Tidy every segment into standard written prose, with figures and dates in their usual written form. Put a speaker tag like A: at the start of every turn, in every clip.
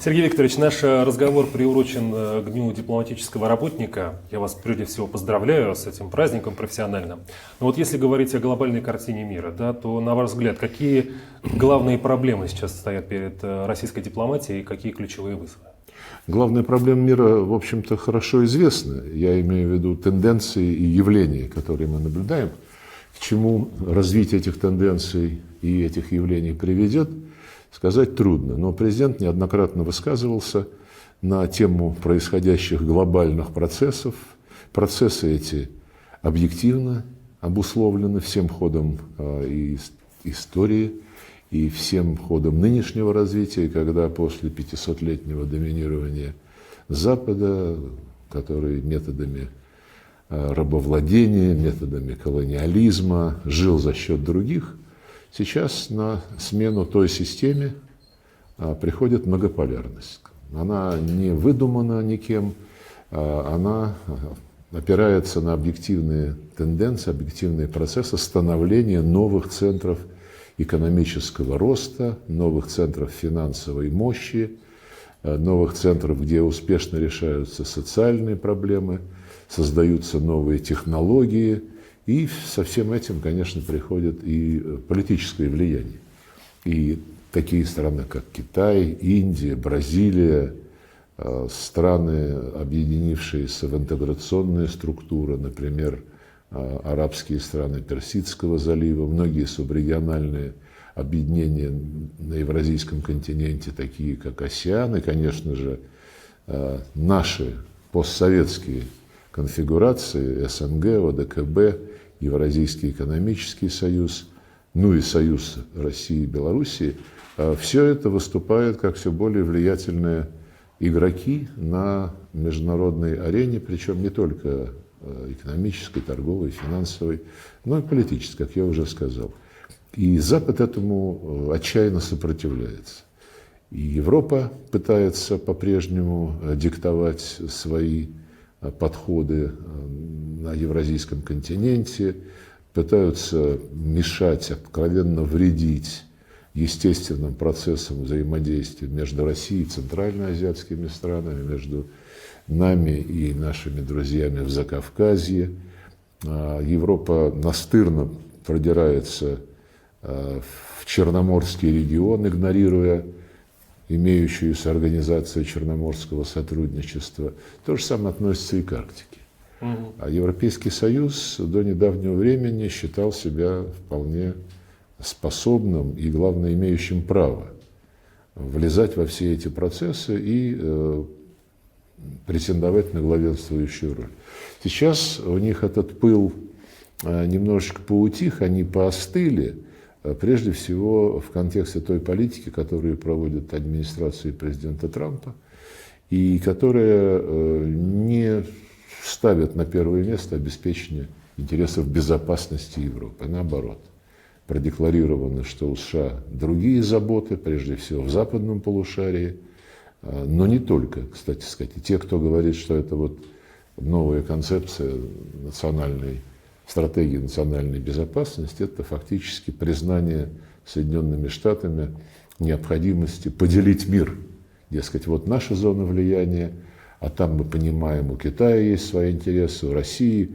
A: Сергей Викторович, наш разговор приурочен к Дню дипломатического работника. Я вас прежде всего поздравляю с этим праздником профессиональным. Но вот если говорить о глобальной картине мира, да, то, на ваш взгляд, какие главные проблемы сейчас стоят перед российской дипломатией и какие ключевые вызовы?
B: Главные проблемы мира, в общем-то, хорошо известны. Я имею в виду тенденции и явления, которые мы наблюдаем. К чему развитие этих тенденций и этих явлений приведет, сказать трудно. Но президент неоднократно высказывался на тему происходящих глобальных процессов. Процессы эти объективно обусловлены всем ходом истории и всем ходом нынешнего развития, когда после 500-летнего доминирования Запада, который методами рабовладения, методами колониализма жил за счет других, сейчас на смену той системе приходит многополярность. Она не выдумана никем, она опирается на объективные тенденции, объективные процессы становления новых центров экономического роста, новых центров финансовой мощи, новых центров, где успешно решаются социальные проблемы, создаются новые технологии, и со всем этим, конечно, приходит и политическое влияние. И такие страны, как Китай, Индия, Бразилия, страны, объединившиеся в интеграционные структуры, например, арабские страны Персидского залива, многие субрегиональные объединения на Евразийском континенте, такие как АСЕАН, и, конечно же, наши постсоветские конфигурации, СНГ, ОДКБ, Евразийский экономический союз, ну и союз России и Белоруссии, все это выступает как все более влиятельные игроки на международной арене, причем не только экономической, торговой, финансовой, но и политической, как я уже сказал. И Запад этому отчаянно сопротивляется. И Европа пытается по-прежнему диктовать свои подходы на евразийском континенте, пытаются мешать, откровенно вредить естественным процессам взаимодействия между Россией и центральноазиатскими странами, между нами и нашими друзьями в Закавказье. Европа настырно продирается в Черноморский регион, игнорируя имеющуюся организацию Черноморского сотрудничества. То же самое относится и к Арктике. А Европейский Союз до недавнего времени считал себя вполне способным и, главное, имеющим право влезать во все эти процессы и претендовать на главенствующую роль. Сейчас у них этот пыл немножечко поутих, они поостыли, прежде всего в контексте той политики, которую проводит администрация президента Трампа, и которая не ставит на первое место обеспечение интересов безопасности Европы. Наоборот, продекларировано, что у США другие заботы, прежде всего в западном полушарии, но не только, кстати сказать. И те, кто говорит, что это вот новая концепция национальной стратегии национальной безопасности, это фактически признание Соединенными Штатами необходимости поделить мир. Дескать, вот наша зона влияния, а там мы понимаем, у Китая есть свои интересы, у России.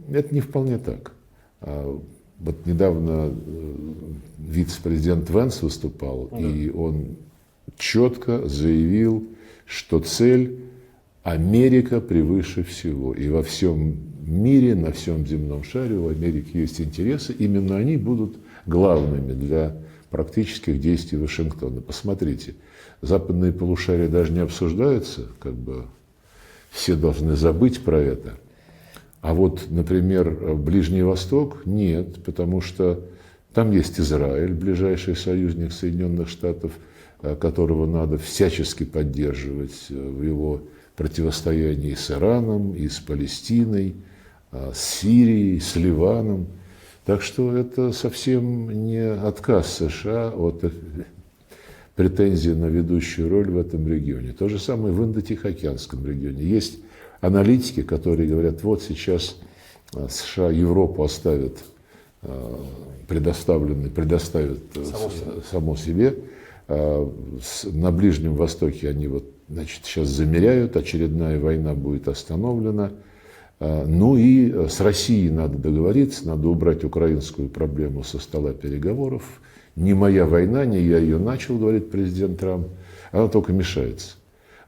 B: Это не вполне так. Вот недавно вице-президент Венс выступал, и он четко заявил, что цель Америка превыше всего. И во всем мире, на всем земном шаре у Америки есть интересы. Именно они будут главными для практических действий Вашингтона. Посмотрите, западные полушария даже не обсуждаются, как бы все должны забыть про это. А вот, например, Ближний Восток нет, потому что там есть Израиль, ближайший союзник Соединенных Штатов, которого надо всячески поддерживать в его противостоянии с Ираном, и с Палестиной, с Сирией, с Ливаном. Так что это совсем не отказ США от претензий на ведущую роль в этом регионе. То же самое в Индо-Тихоокеанском регионе. Есть аналитики, которые говорят, вот сейчас США Европу оставят, предоставят само себе, На Ближнем Востоке они вот, значит, сейчас замеряют, очередная война будет остановлена. Ну и с Россией надо договориться, надо убрать украинскую проблему со стола переговоров. Не моя война, не я ее начал, говорит президент Трамп, она только мешается.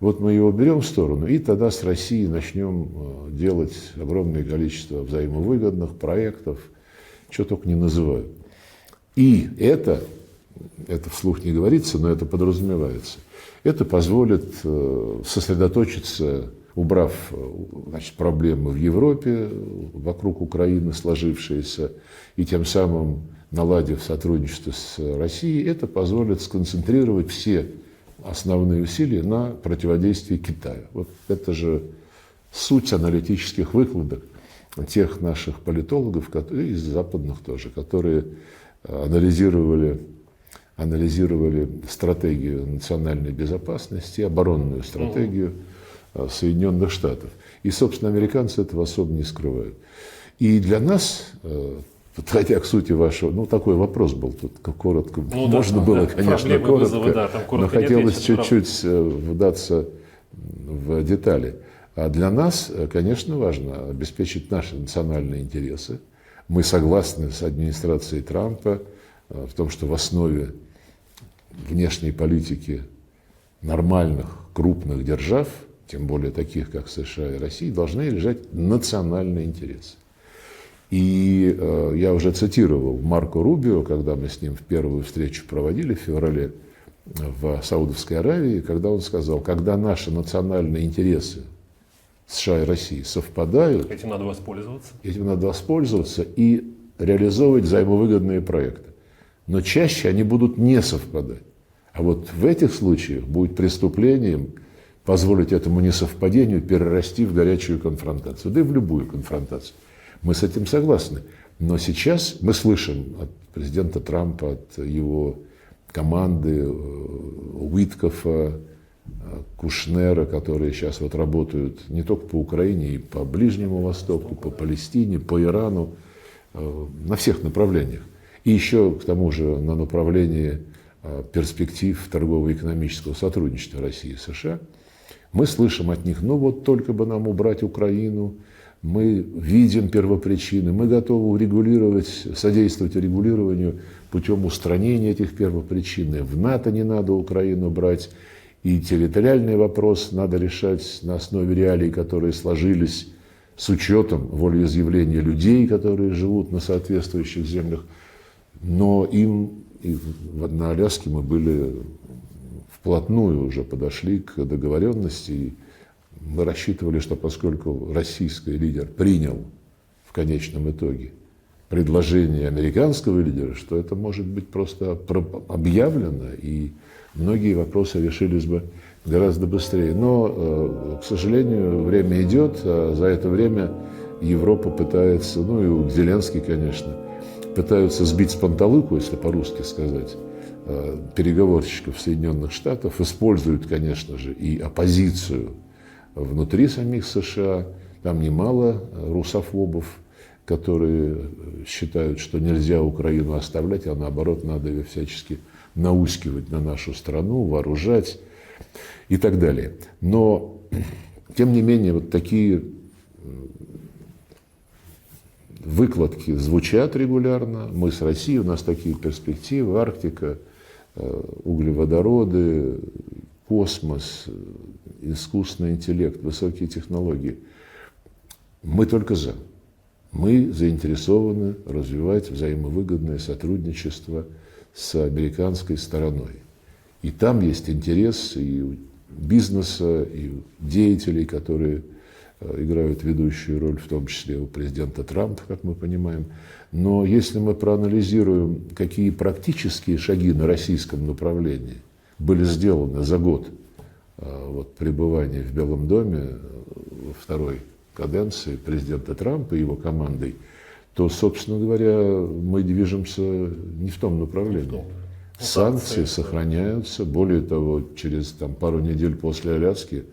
B: Вот мы ее уберем в сторону, и тогда с Россией начнем делать огромное количество взаимовыгодных проектов, что только не называют. И это вслух не говорится, но это подразумевается. Это позволит сосредоточиться, убрав, значит, проблемы в Европе, вокруг Украины сложившиеся, и тем самым наладив сотрудничество с Россией, это позволит сконцентрировать все основные усилия на противодействии Китаю. Вот это же суть аналитических выкладок тех наших политологов, и из западных тоже, которые анализировали стратегию национальной безопасности, оборонную стратегию Соединенных Штатов. И, собственно, американцы этого особо не скрывают. И для нас, подходя к сути вашего, ну, такой вопрос был тут, коротко, ну, можно было, конечно, коротко, но хотелось чуть-чуть вдаться в детали. А для нас, конечно, важно обеспечить наши национальные интересы. Мы согласны с администрацией Трампа в том, что в основе внешней политики нормальных, крупных держав, тем более таких, как США и Россия, должны лежать национальные интересы. И я уже цитировал Марко Рубио, когда мы с ним в первую встречу проводили в феврале в Саудовской Аравии, когда он сказал, когда наши национальные интересы США и России совпадают,
A: этим надо воспользоваться.
B: Этим надо воспользоваться и реализовывать взаимовыгодные проекты. Но чаще они будут не совпадать. А вот в этих случаях будет преступлением позволить этому несовпадению перерасти в горячую конфронтацию, да и в любую конфронтацию. Мы с этим согласны. Но сейчас мы слышим от президента Трампа, от его команды, Уиткофа, Кушнера, которые сейчас вот работают не только по Украине, и по Ближнему Востоку, по Палестине, по Ирану, на всех направлениях. И еще, к тому же, на направлении перспектив торгово-экономического сотрудничества России и США, мы слышим от них, ну вот только бы нам убрать Украину, мы видим первопричины, мы готовы урегулировать, содействовать урегулированию путем устранения этих первопричин. И в НАТО не надо Украину брать, и территориальный вопрос надо решать на основе реалий, которые сложились с учетом волеизъявления людей, которые живут на соответствующих землях. Но им и на Аляске мы были вплотную уже подошли к договоренности. И мы рассчитывали, что поскольку российский лидер принял в конечном итоге предложение американского лидера, что это может быть просто объявлено, и многие вопросы решились бы гораздо быстрее. Но, к сожалению, время идет, а за это время Европа пытается, ну и Зеленский, конечно, пытаются сбить с панталыку, если по-русски сказать, переговорщиков Соединенных Штатов, используют, конечно же, и оппозицию внутри самих США. Там немало русофобов, которые считают, что нельзя Украину оставлять, а наоборот, надо ее всячески наускивать на нашу страну, вооружать и так далее. Но, тем не менее, вот такие выкладки звучат регулярно. Мы с Россией, у нас такие перспективы, Арктика, углеводороды, космос, искусственный интеллект, высокие технологии. Мы только за. Мы заинтересованы развивать взаимовыгодное сотрудничество с американской стороной. И там есть интерес и у бизнеса, и у деятелей, которые играют ведущую роль, в том числе у президента Трампа, как мы понимаем. Но если мы проанализируем, какие практические шаги на российском направлении были сделаны за год вот, пребывания в Белом доме во второй каденции президента Трампа и его командой, то, собственно говоря, мы движемся не в том направлении. Санкции сохраняются. Более того, через пару недель после Аляски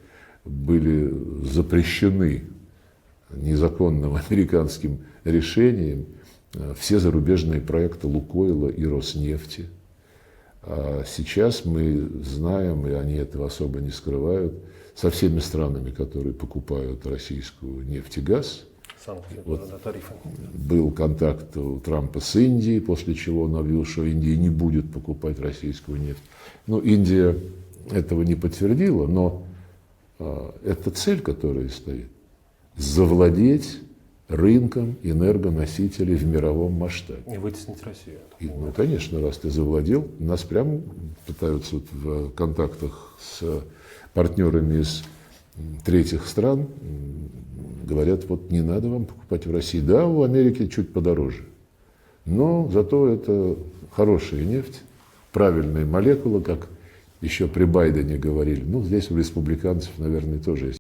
B: были запрещены незаконным американским решением все зарубежные проекты Лукойла и Роснефти. А сейчас мы знаем, и они этого особо не скрывают, со всеми странами, которые покупают российскую нефть и газ.
A: Санкции,
B: Вот.
A: да, тарифы.
B: Был контакт у Трампа с Индией, после чего он объявил, что Индия не будет покупать российскую нефть. Ну, Индия этого не подтвердила, но это цель, которая стоит. Завладеть рынком энергоносителей в мировом масштабе.
A: И вытеснить Россию.
B: И, ну, конечно, раз ты завладел, нас прямо пытаются вот в контактах с партнерами из третьих стран, говорят, вот не надо вам покупать в России. Да, у Америки чуть подороже, но зато это хорошая нефть, правильная молекула, как еще при Байдене говорили. Ну, здесь у республиканцев, наверное, тоже есть